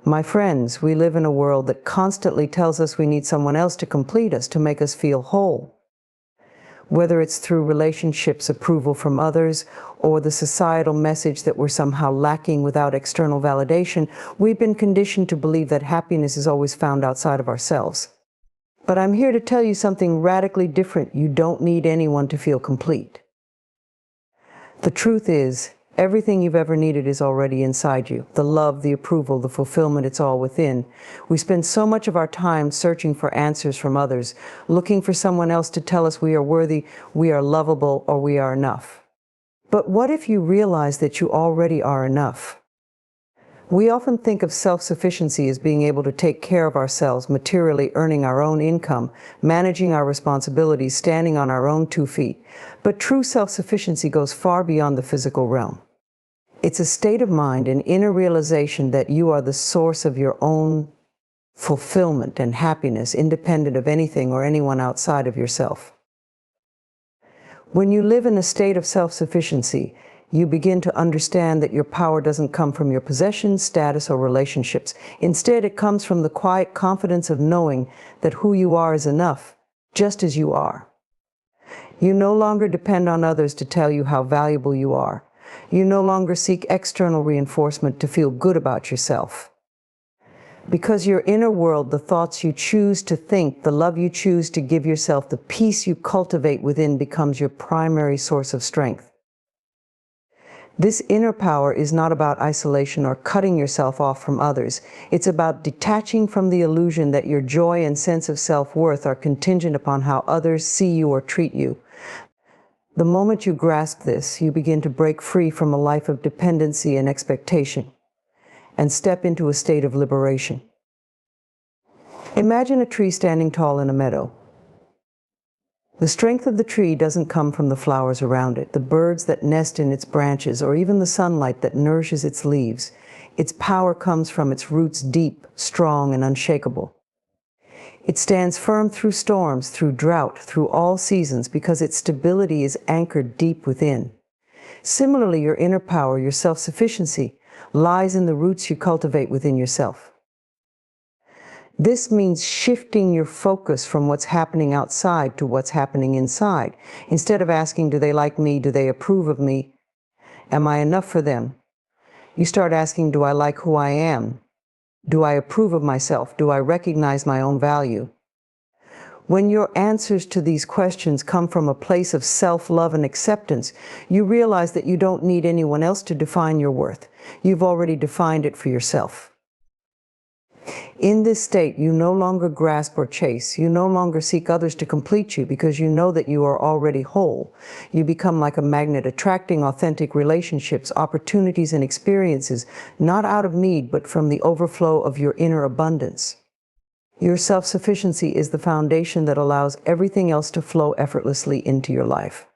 My friends, we live in a world that constantly tells us we need someone else to complete us, to make us feel whole. Whether it's through relationships, approval from others, or the societal message that we're somehow lacking without external validation, we've been conditioned to believe that happiness is always found outside of ourselves. But I'm here to tell you something radically different. You don't need anyone to feel complete. The truth is, everything you've ever needed is already inside you. The love, the approval, the fulfillment, it's all within. We spend so much of our time searching for answers from others, looking for someone else to tell us we are worthy, we are lovable, or we are enough. But what if you realize that you already are enough? We often think of self-sufficiency as being able to take care of ourselves, materially earning our own income, managing our responsibilities, standing on our own 2 feet. But true self-sufficiency goes far beyond the physical realm. It's a state of mind, an inner realization that you are the source of your own fulfillment and happiness, independent of anything or anyone outside of yourself. When you live in a state of self-sufficiency, you begin to understand that your power doesn't come from your possessions, status, or relationships. Instead, it comes from the quiet confidence of knowing that who you are is enough, just as you are. You no longer depend on others to tell you how valuable you are. You no longer seek external reinforcement to feel good about yourself. Because your inner world, the thoughts you choose to think, the love you choose to give yourself, the peace you cultivate within becomes your primary source of strength. This inner power is not about isolation or cutting yourself off from others. It's about detaching from the illusion that your joy and sense of self-worth are contingent upon how others see you or treat you. The moment you grasp this, you begin to break free from a life of dependency and expectation and step into a state of liberation. Imagine a tree standing tall in a meadow. The strength of the tree doesn't come from the flowers around it, the birds that nest in its branches, or even the sunlight that nourishes its leaves. Its power comes from its roots deep, strong, and unshakable. It stands firm through storms, through drought, through all seasons, because its stability is anchored deep within. Similarly, your inner power, your self-sufficiency, lies in the roots you cultivate within yourself. This means shifting your focus from what's happening outside to what's happening inside. Instead of asking, do they like me? Do they approve of me? Am I enough for them? You start asking, do I like who I am? Do I approve of myself? Do I recognize my own value? When your answers to these questions come from a place of self-love and acceptance, you realize that you don't need anyone else to define your worth. You've already defined it for yourself. In this state, you no longer grasp or chase. You no longer seek others to complete you because you know that you are already whole. You become like a magnet, attracting authentic relationships, opportunities, and experiences, not out of need, but from the overflow of your inner abundance. Your self-sufficiency is the foundation that allows everything else to flow effortlessly into your life.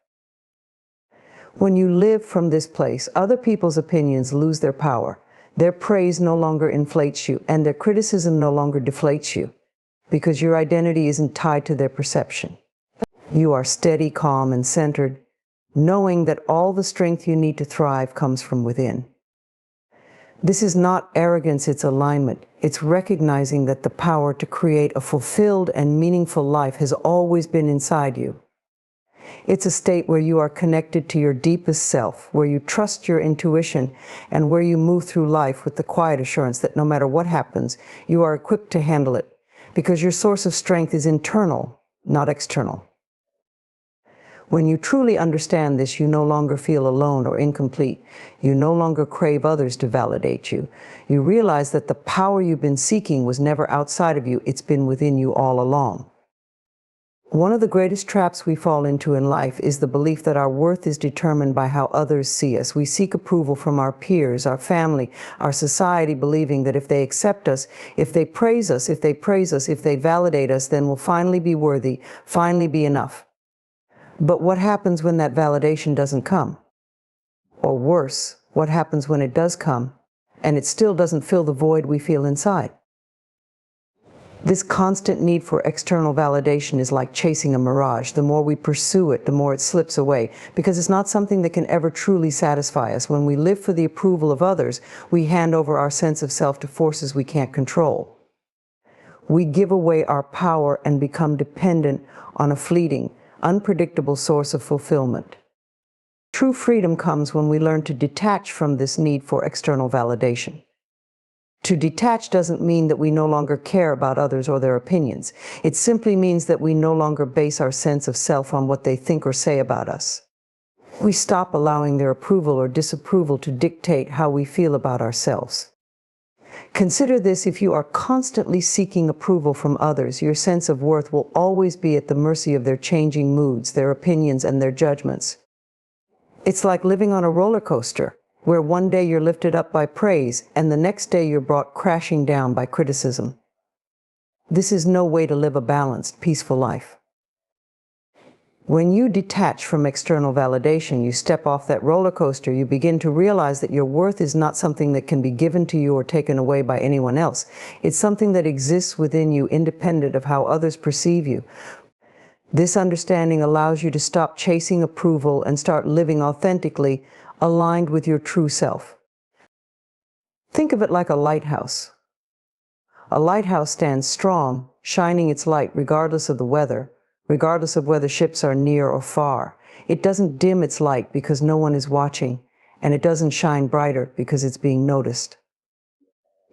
When you live from this place, other people's opinions lose their power. Their praise no longer inflates you, and their criticism no longer deflates you, because your identity isn't tied to their perception. You are steady, calm, and centered, knowing that all the strength you need to thrive comes from within. This is not arrogance, it's alignment. It's recognizing that the power to create a fulfilled and meaningful life has always been inside you. It's a state where you are connected to your deepest self, where you trust your intuition, and where you move through life with the quiet assurance that no matter what happens, you are equipped to handle it, because your source of strength is internal, not external. When you truly understand this, you no longer feel alone or incomplete. You no longer crave others to validate you. You realize that the power you've been seeking was never outside of you, it's been within you all along. One of the greatest traps we fall into in life is the belief that our worth is determined by how others see us. We seek approval from our peers, our family, our society, believing that if they accept us, if they praise us, if they validate us, then we'll finally be worthy, finally be enough. But what happens when that validation doesn't come? Or worse, what happens when it does come, and it still doesn't fill the void we feel inside? This constant need for external validation is like chasing a mirage. The more we pursue it, the more it slips away, because it's not something that can ever truly satisfy us. When we live for the approval of others, we hand over our sense of self to forces we can't control. We give away our power and become dependent on a fleeting, unpredictable source of fulfillment. True freedom comes when we learn to detach from this need for external validation. To detach doesn't mean that we no longer care about others or their opinions. It simply means that we no longer base our sense of self on what they think or say about us. We stop allowing their approval or disapproval to dictate how we feel about ourselves. Consider this: if you are constantly seeking approval from others, your sense of worth will always be at the mercy of their changing moods, their opinions, and their judgments. It's like living on a roller coaster, where one day you're lifted up by praise and the next day you're brought crashing down by criticism. This is no way to live a balanced, peaceful life. When you detach from external validation, you step off that roller coaster, you begin to realize that your worth is not something that can be given to you or taken away by anyone else. It's something that exists within you, independent of how others perceive you. This understanding allows you to stop chasing approval and start living authentically, aligned with your true self. Think of it like a lighthouse. A lighthouse stands strong, shining its light regardless of the weather, regardless of whether ships are near or far. It doesn't dim its light because no one is watching, and it doesn't shine brighter because it's being noticed.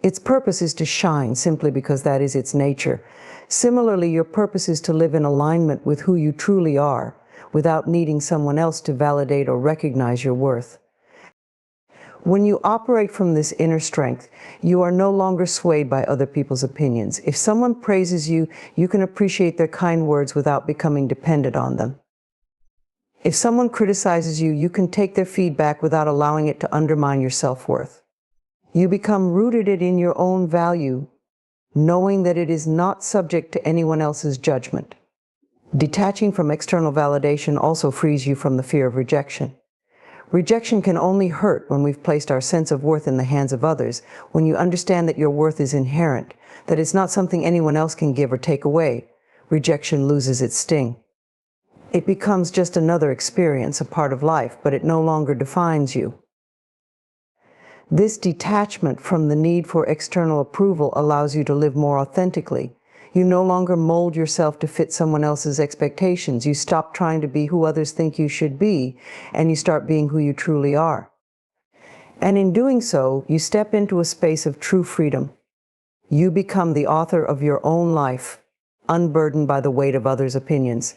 Its purpose is to shine simply because that is its nature. Similarly, your purpose is to live in alignment with who you truly are, without needing someone else to validate or recognize your worth. When you operate from this inner strength, you are no longer swayed by other people's opinions. If someone praises you, you can appreciate their kind words without becoming dependent on them. If someone criticizes you, you can take their feedback without allowing it to undermine your self-worth. You become rooted in your own value, knowing that it is not subject to anyone else's judgment. Detaching from external validation also frees you from the fear of rejection. Rejection can only hurt when we've placed our sense of worth in the hands of others. When you understand that your worth is inherent, that it's not something anyone else can give or take away, rejection loses its sting. It becomes just another experience, a part of life, but it no longer defines you. This detachment from the need for external approval allows you to live more authentically. You no longer mold yourself to fit someone else's expectations. You stop trying to be who others think you should be, and you start being who you truly are. And in doing so, you step into a space of true freedom. You become the author of your own life, unburdened by the weight of others' opinions.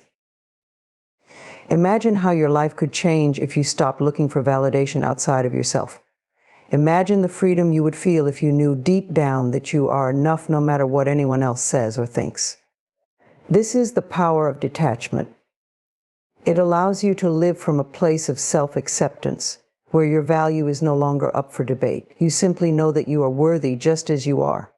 Imagine how your life could change if you stopped looking for validation outside of yourself. Imagine the freedom you would feel if you knew deep down that you are enough no matter what anyone else says or thinks. This is the power of detachment. It allows you to live from a place of self-acceptance, where your value is no longer up for debate. You simply know that you are worthy just as you are.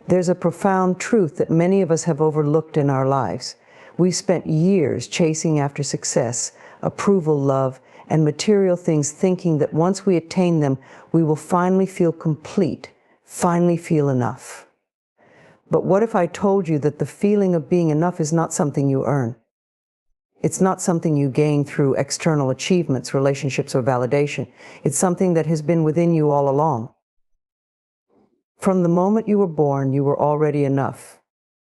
There's a profound truth that many of us have overlooked in our lives. We've spent years chasing after success, approval, love, and material things, thinking that once we attain them, we will finally feel complete, finally feel enough. But what if I told you that the feeling of being enough is not something you earn? It's not something you gain through external achievements, relationships, or validation. It's something that has been within you all along. From the moment you were born, you were already enough.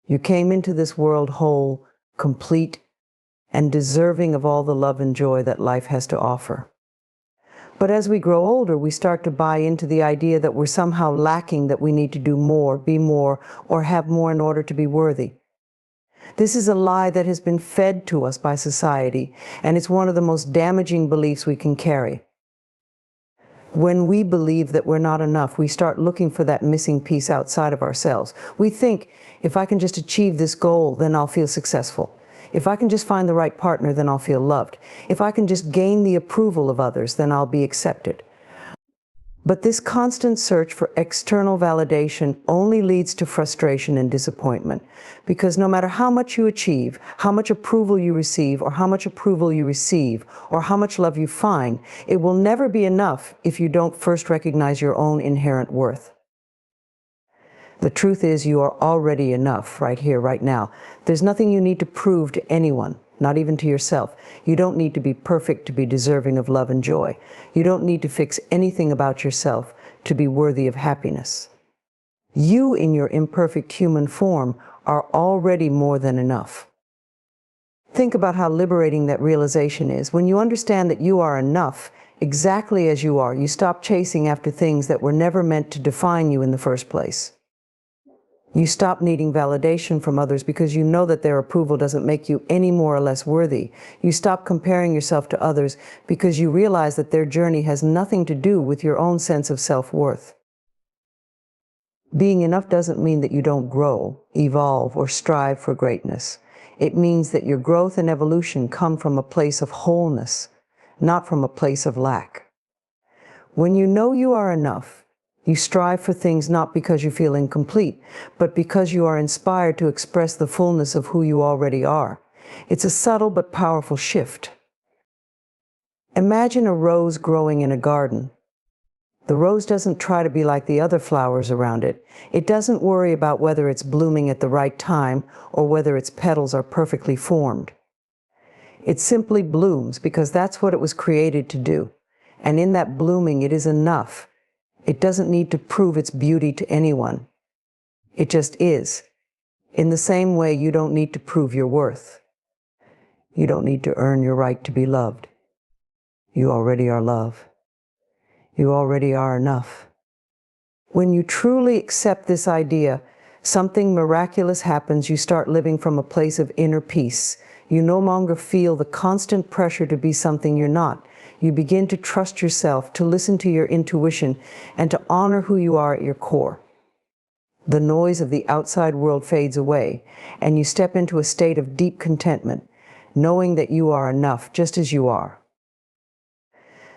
You came into this world whole, complete, and deserving of all the love and joy that life has to offer. But as we grow older, we start to buy into the idea that we're somehow lacking, that we need to do more, be more, or have more in order to be worthy. This is a lie that has been fed to us by society, and it's one of the most damaging beliefs we can carry. When we believe that we're not enough, we start looking for that missing piece outside of ourselves. We think, if I can just achieve this goal, then I'll feel successful. If I can just find the right partner, then I'll feel loved. If I can just gain the approval of others, then I'll be accepted. But this constant search for external validation only leads to frustration and disappointment, because no matter how much you achieve, how much approval you receive, or how much approval you receive, or how much love you find, it will never be enough if you don't first recognize your own inherent worth. The truth is you are already enough right here, right now. There's nothing you need to prove to anyone, not even to yourself. You don't need to be perfect to be deserving of love and joy. You don't need to fix anything about yourself to be worthy of happiness. You, in your imperfect human form, are already more than enough. Think about how liberating that realization is. When you understand that you are enough, exactly as you are, you stop chasing after things that were never meant to define you in the first place. You stop needing validation from others because you know that their approval doesn't make you any more or less worthy. You stop comparing yourself to others because you realize that their journey has nothing to do with your own sense of self-worth. Being enough doesn't mean that you don't grow, evolve, or strive for greatness. It means that your growth and evolution come from a place of wholeness, not from a place of lack. When you know you are enough, you strive for things not because you feel incomplete, but because you are inspired to express the fullness of who you already are. It's a subtle but powerful shift. Imagine a rose growing in a garden. The rose doesn't try to be like the other flowers around it. It doesn't worry about whether it's blooming at the right time or whether its petals are perfectly formed. It simply blooms because that's what it was created to do. And in that blooming, it is enough. It doesn't need to prove its beauty to anyone. It just is. In the same way, you don't need to prove your worth. You don't need to earn your right to be loved. You already are love. You already are enough. When you truly accept this idea, something miraculous happens. You start living from a place of inner peace. You no longer feel the constant pressure to be something you're not. You begin to trust yourself, to listen to your intuition, and to honor who you are at your core. The noise of the outside world fades away, and you step into a state of deep contentment, knowing that you are enough just as you are.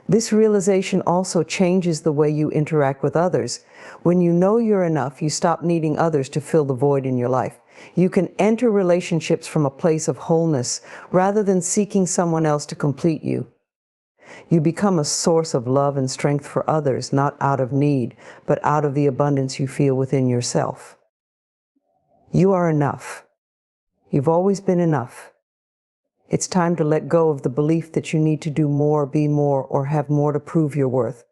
This realization also changes the way you interact with others. When you know you're enough, you stop needing others to fill the void in your life. You can enter relationships from a place of wholeness rather than seeking someone else to complete you. You become a source of love and strength for others, not out of need, but out of the abundance you feel within yourself. You are enough. You've always been enough. It's time to let go of the belief that you need to do more, be more, or have more to prove your worth.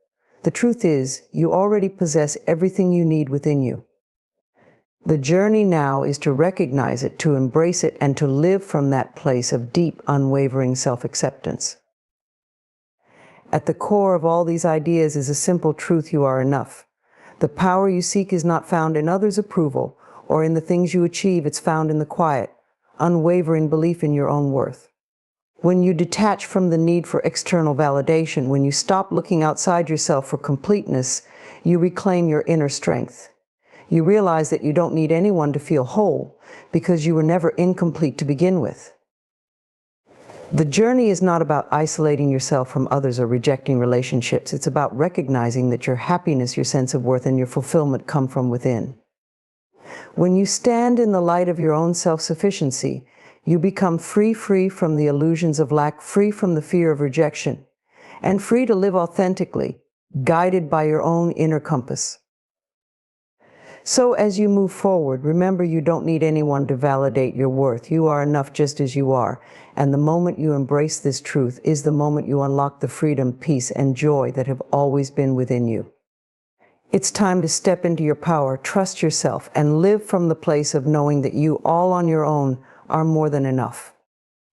The truth is, you already possess everything you need within you. The journey now is to recognize it, to embrace it, and to live from that place of deep, unwavering self-acceptance. At the core of all these ideas is a simple truth: you are enough. The power you seek is not found in others' approval or in the things you achieve. It's found in the quiet, unwavering belief in your own worth. When you detach from the need for external validation, when you stop looking outside yourself for completeness, you reclaim your inner strength. You realize that you don't need anyone to feel whole because you were never incomplete to begin with. The journey is not about isolating yourself from others or rejecting relationships. It's about recognizing that your happiness, your sense of worth, and your fulfillment come from within. When you stand in the light of your own self-sufficiency, you become free from the illusions of lack, free from the fear of rejection, and free to live authentically, guided by your own inner compass. So as you move forward, remember you don't need anyone to validate your worth. You are enough just as you are. And the moment you embrace this truth is the moment you unlock the freedom, peace, and joy that have always been within you. It's time to step into your power, trust yourself, and live from the place of knowing that you, all on your own, are more than enough.